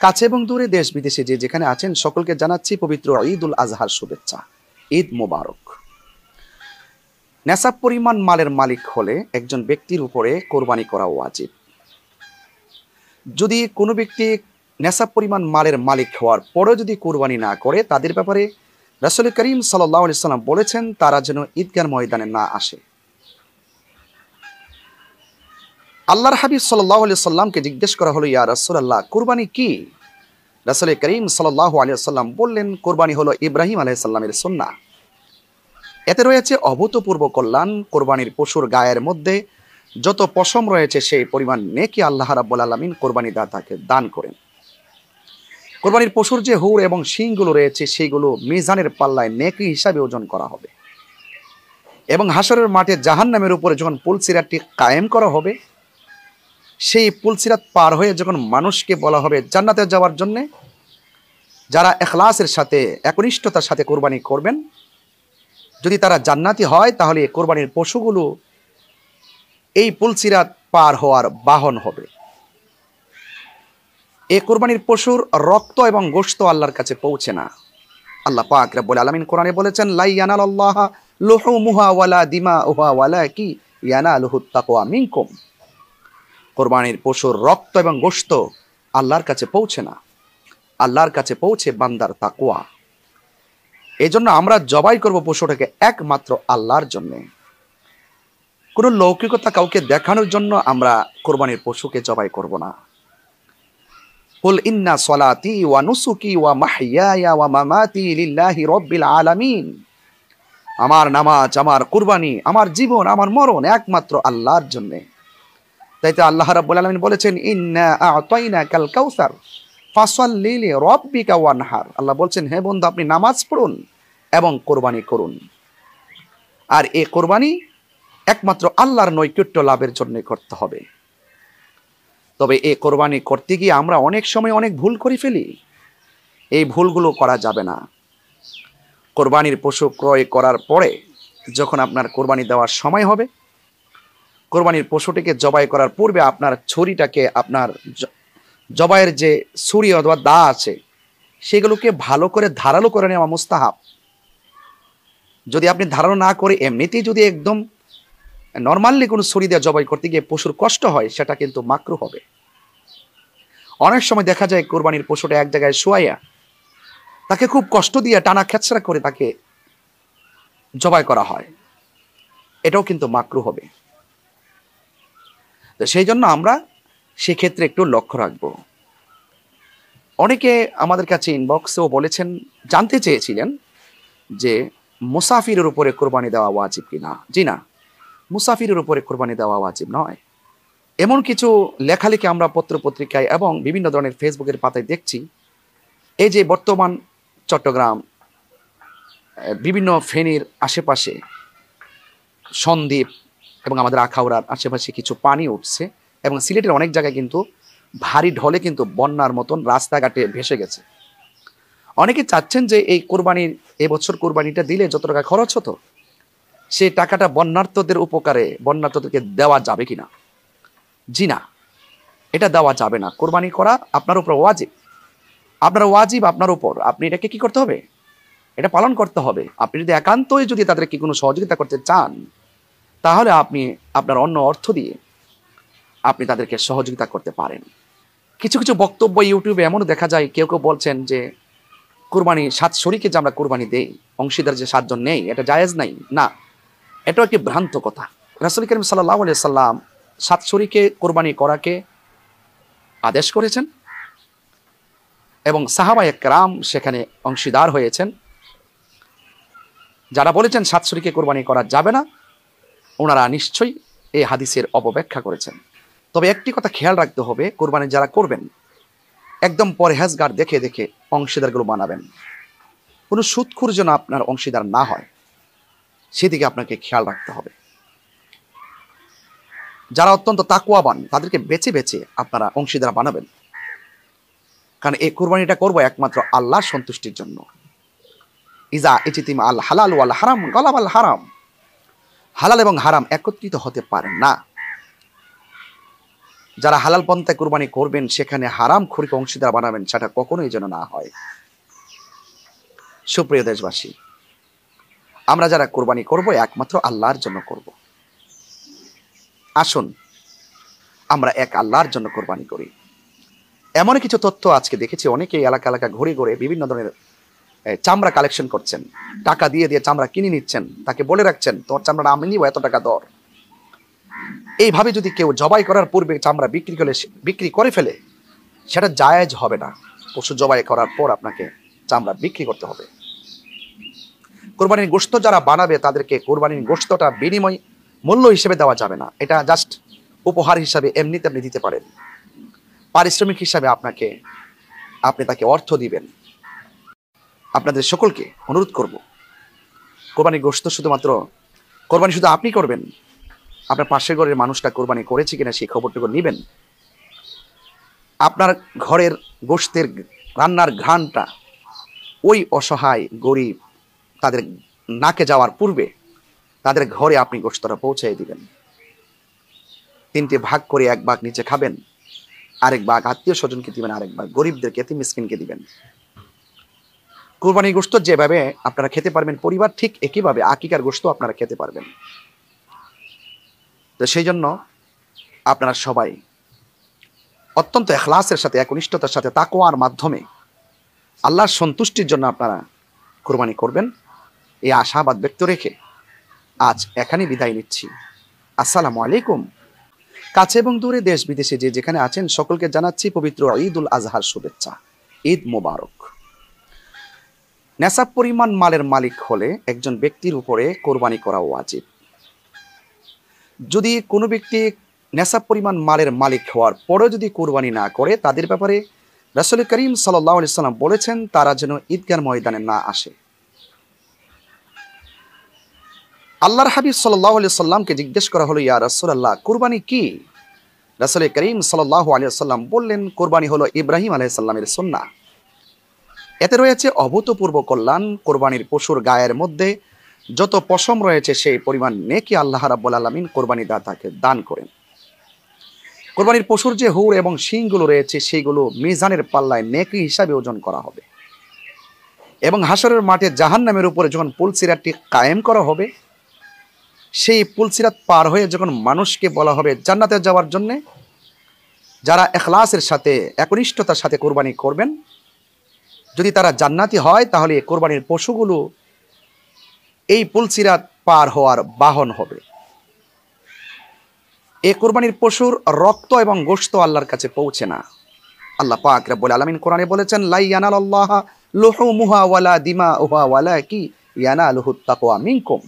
কাছে এবং দূরে দেশ বিদেশে যে যেখানে আছেন সকলকে জানাচ্ছি পবিত্র ঈদুল আজহার শুভেচ্ছা। ঈদ মোবারক। নেশাব পরিমাণ মালের মালিক হলে একজন ব্যক্তির উপরে কোরবানি করা ওয়াজিব। যদি কোনো ব্যক্তি নেশাব পরিমাণ মালের মালিক হওয়ার পরেও যদি কোরবানি না করে, তাদের ব্যাপারে রাসূল করিম সাল্লাল্লাহু আলাইহি সাল্লাম বলেছেন তারা যেন ঈদগাহ ময়দানে না আসে। আল্লাহর হাবিব সাল্লাল্লাহু আলাইহি সাল্লামকে জিজ্ঞেস করা হলো, ইয়া রাসূলুল্লাহ, কোরবানি কি? রাসূল করিম সাল্লাল্লাহু আলাইহি সাল্লাম বললেন, কোরবানি হলো ইব্রাহিম আলাইহিস সালামের সুন্নাহ। এতে রয়েছে অভূতপূর্ব কল্যাণ। কোরবানির পশুর গায়ের মধ্যে যত পশম রয়েছে সেই পরিমাণ নেকি আল্লাহ রাব্বুল আলামিন কোরবানি দাতাকে দান করেন। কোরবানির পশুর যে হুর এবং শিংগুলো রয়েছে সেগুলো মিজানের পাল্লায় নেকি হিসাবে ওজন করা হবে এবং হাসরের মাঠে জাহান্নামের উপরে যখন পুলসিরাতটি কায়েম করা হবে, সেই পুলসিরাত পার হয়ে যখন মানুষকে বলা হবে জান্নাতে যাওয়ার জন্যে, যারা ইখলাসের সাথে একনিষ্ঠতার সাথে কোরবানি করবেন, যদি তারা জান্নাতি হয় তাহলে কোরবানির পশুগুলো এই পুলসিরাত পার হওয়ার বাহন হবে। এই কোরবানির পশুর রক্ত এবং গোশত আল্লাহর কাছে পৌঁছে না। আল্লাহ পাক রব্বুল আলামিন কোরআনে বলেছেন, লা ইয়ানালাল্লাহা লুহুমুহা ওয়ালা দিমাউহা ওয়ালাকি ইয়ানালুহুত তাকওয়া মিনকুম। কোরবানির পশুর রক্ত এবং গোশত আল্লাহর কাছে পৌঁছে না, আল্লাহর কাছে পৌঁছে বান্দার তাকওয়া। এই জন্য আমরা জবাই করব পশুটাকে একমাত্র আল্লাহর জন্য। কোনো লৌকিকতা কাউকে দেখানোর জন্য আমরা কোরবানির পশুকে জবাই করব না। কুল ইন্না সলাতি ওয়া নুসুকি ওয়া মাহইয়ায়া ওয়া মামাতি লিল্লাহি রাব্বিল আলামিন। আমার নামাজ, আমার কুরবানি, আমার জীবন, আমার মরণ একমাত্র আল্লাহর জন্য। তাই তো আল্লাহ রাব্বুল আলামিন বলেছেন, ইন্না আ'তাইনাকাল কাউসার ফাসাল্লি লিরাব্বিকা ওয়ানহার। আল্লাহ বলছেন, হে বন্ধু, আপনি নামাজ পড়ুন এবং কোরবানি করুন। আর এই কোরবানি একমাত্র আল্লাহর নৈকট্য লাভের জন্য করতে হবে। তবে এই কোরবানি করতে গিয়ে আমরা অনেক সময় অনেক ভুল করে ফেলি। এই ভুলগুলো করা যাবে না। কোরবানির পশু ক্রয় করার পরে যখন আপনার কোরবানি দেওয়ার সময় হবে, কোরবানির পশুটিকে জবাই করার পূর্বে আপনার ছুরিটাকে, আপনার জবাইয়ের যে ছুরি অথবা দা আছে সেগুলোকে ভালো করে ধারালো করে নেওয়া মুস্তাহাব। যদি আপনি ধারালো না করে এমনিতেই যদি একদম নর্মালি কোনো ছুরি দিয়ে জবাই করতে গিয়ে পশুর কষ্ট হয়, সেটা কিন্তু মাকরুহ হবে। অনেক সময় দেখা যায় কোরবানির পশুটা এক জায়গায় শোয়াইয়া তাকে খুব কষ্ট দিয়ে টানা খেচড়া করে তাকে জবাই করা হয়, এটাও কিন্তু মাকরুহ হবে। তো সেই জন্য আমরা সেক্ষেত্রে একটু লক্ষ্য রাখবো। অনেকে আমাদের কাছে ইনবক্সেও বলেছেন, জানতে চেয়েছিলেন যে মুসাফিরের উপরে কোরবানি দেওয়া ওয়াজিব কিনা। জি না, মুসাফিরের উপরে কোরবানি দেওয়া ওয়াজিব নয়। এমন কিছু লেখালেখি আমরা পত্র পত্রিকায় এবং বিভিন্ন ধরনের ফেসবুকের পাতায় দেখছি। এই যে বর্তমান চট্টগ্রাম, বিভিন্ন ফেনীর আশেপাশে, সন্দ্বীপ এবং আমাদের আখাউড়ার আশেপাশে কিছু পানি উঠছে এবং সিলেটের অনেক জায়গায় কিন্তু ভারী ঢলে কিন্তু বন্যার মতন রাস্তাঘাটে ভেসে গেছে। অনেকে চাচ্ছেন যে এই কোরবানির, এবছর কোরবানিটা দিলে যত টাকা খরচ হতো সেই টাকাটা বন্যার্থদের উপকারে বন্যার্থদেরকে দেওয়া যাবে কিনা। জি না, এটা দেওয়া যাবে না। কোরবানি করা আপনার উপর ওয়াজিব, আপনার ওয়াজিব আপনার উপর। আপনি এটাকে কি করতে হবে? এটা পালন করতে হবে। আপনি যদি একান্তই যদি তাদেরকে কোনো সহযোগিতা করতে চান, তাহলে আপনি আপনার অন্য অর্থ দিয়ে আপনি তাদেরকে সহযোগিতা করতে পারেন। কিছু কিছু বক্তব্য ইউটিউবে এমনও দেখা যায়, কেউ কেউ বলছেন যে কোরবানি 7 শরীকে যে আমরা কোরবানি দেই, অংশীদার যে 7 জন নেই, এটা জায়েজ নাই। না, এটাও একটি ভ্রান্ত কথা। রাসূল করিম সাল্লাল্লাহু আলাইহি সাল্লাম 7 শরীকে কোরবানি করাকে আদেশ করেছেন এবং সাহাবায়ে কেরাম সেখানে অংশীদার হয়েছেন। যারা বলেছেন 7 শরীকে কোরবানি করা যাবে না, ওনারা নিশ্চয়ই এই হাদিসের অপব্যাখ্যা করেছেন। তবে একটি কথা খেয়াল রাখতে হবে, কোরবানি যারা করবেন একদম পরহেজগার দেখে দেখে অংশীদারগুলো বানাবেন। কোনো সুদখোর যেন আপনার অংশীদার না হয়, সেদিকে আপনাকে খেয়াল রাখতে হবে। যারা অত্যন্ত তাকওয়াবান তাদেরকে বেছে বেছে আপনারা অংশীদার বানাবেন, কারণ এই কোরবানিটা করবো একমাত্র আল্লাহর সন্তুষ্টির জন্য। ইজা ইজতিমা আল হালাল ওয়াল হারাম গালাবাল হারাম। হালাল এবং হারাম একত্রিত হতে পারে না। যারা হালাল পন্থায় কুরবানি করবেন সেখানে হারাম খোরকে অংশীদার বানাবেন, সেটা কখনোই যেন না হয়। সুপ্রিয় দেশবাসী, আমরা যারা কুরবানি করব একমাত্র আল্লাহর জন্য করব। আসুন আমরা এক আল্লাহর জন্য কোরবানি করি। এমন কিছু তথ্য আজকে দেখেছি, অনেকেই এলাকা এলাকা ঘুরে ঘুরে বিভিন্ন ধরনের চামড়া কালেকশন করছেন, টাকা দিয়ে দিয়ে চামড়া কিনে নিচ্ছেন, তাকে বলে রাখছেন তোর চামড়া আমি নিব, এত টাকা দর। এইভাবে যদি কেউ জবাই করার পূর্বে চামড়া বিক্রি করে ফেলে, সেটা জায়েজ হবে না। পশু জবাই করার পর আপনাকে চামড়া বিক্রি করতে হবে। কোরবানির গোশত যারা বানাবে তাদেরকে কোরবানির গোশতটা বিনিময় মূল্য হিসেবে দেওয়া যাবে না। এটা জাস্ট উপহার হিসাবে এমনি তেমনি দিতে পারেন, পারিশ্রমিক হিসাবে আপনি তাকে অর্থ দিবেন। আপনাদের সকলকে অনুরোধ করব, কোরবানির গোশত শুধুমাত্র কোরবানি শুধু আপনি করবেন, আপনার পাশের ঘরের মানুষটা কোরবানি করেছে কিনা সেই খবরটুকু নেবেন। আপনার ঘরের গোশতের রান্নার ঘ্রাণটা ওই অসহায় গরিব তাদের নাকে যাওয়ার পূর্বে তাদের ঘরে আপনি গোশতটা পৌঁছে দিবেন। 3টে ভাগ করে 1 ভাগ নিচে খাবেন, আরেক ভাগ আত্মীয় স্বজনকে দিবেন, আরেক ভাগ গরিবদেরকে, এতিম মিসকিনকে দিবেন। কুরবানির গোশত যেভাবে আপনারা খেতে পারবেন পরিবার, ঠিক একইভাবে আকিকার গোশত আপনারা খেতে পারবেন। তো সেই জন্য আপনারা সবাই অত্যন্ত ইখলাসের সাথে, একনিষ্ঠতার সাথে, তাকওয়ার মাধ্যমে আল্লাহর সন্তুষ্টির জন্য আপনারা কুরবানি করবেন, এই আশাবাদ ব্যক্ত রেখে আজ এখানেই বিদায় নিচ্ছি। আসসালামু আলাইকুম। কাছে এবং দূরে, দেশ বিদেশে যে যেখানে আছেন সকলকে জানাচ্ছি পবিত্র ঈদুল আজহার শুভেচ্ছা। ঈদ মোবারক। নেশাব পরিমাণ মালের মালিক হলে একজন ব্যক্তির উপরে কোরবানি করা ওয়াজিব। যদি কোনো ব্যক্তি নেশাব পরিমাণ মালের মালিক হওয়ার পরেও যদি কোরবানি না করে, তাদের ব্যাপারে রাসূল করিম সাল্লাল্লাহু আলাইহি সাল্লাম বলেছেন তারা যেন ঈদগাহ ময়দানে না আসে। আল্লাহর হাবিব সাল্লাল্লাহু আলাইহি সাল্লামকে জিজ্ঞেস করা হলো, ইয়া রাসূলুল্লাহ, কুরবানি কি? রাসূল করিম সাল্লাল্লাহু আলাইহি সাল্লাম বললেন, কুরবানি হলো ইব্রাহিম আলাইহিস সালামের সুন্নাহ। এতে রয়েছে অভূতপূর্ব কল্যাণ। কোরবানির পশুর গায়ের মধ্যে যত পশম রয়েছে সেই পরিমাণ নেকি আল্লাহ রাব্বুল আলামিন কোরবানি দাতাকে দান করেন। কোরবানির পশুর যে হুর এবং শিংগুলো রয়েছে সেইগুলো মিজানের পাল্লায় নেকি হিসাবে ওজন করা হবে এবং হাসরের মাঠে জাহান্নামের উপরে যখন পুলসিরাতটি কায়েম করা হবে, সেই পুলসিরাত পার হয়ে যখন মানুষকে বলা হবে জান্নাতে যাওয়ার জন্য, যারা ইখলাসের সাথে, একনিষ্ঠতার সাথে কোরবানি করবেন, যদি তারা জান্নাতি হয় তাহলে কোরবানির পশুগুলো এই পুলসিরাত পার হওয়ার বাহন হবে। এই কোরবানির পশুর রক্ত এবং গোশত আল্লাহর কাছে পৌঁছে না। আল্লাহ পাক রব্বুল আলামিন কোরআনে বলেছেন, লা ইয়ানালাল্লাহা লুহুমুহা ওয়ালা দিমাউহা ওয়ালাকি ইয়ানালুহুত তাকওয়া মিনকুম।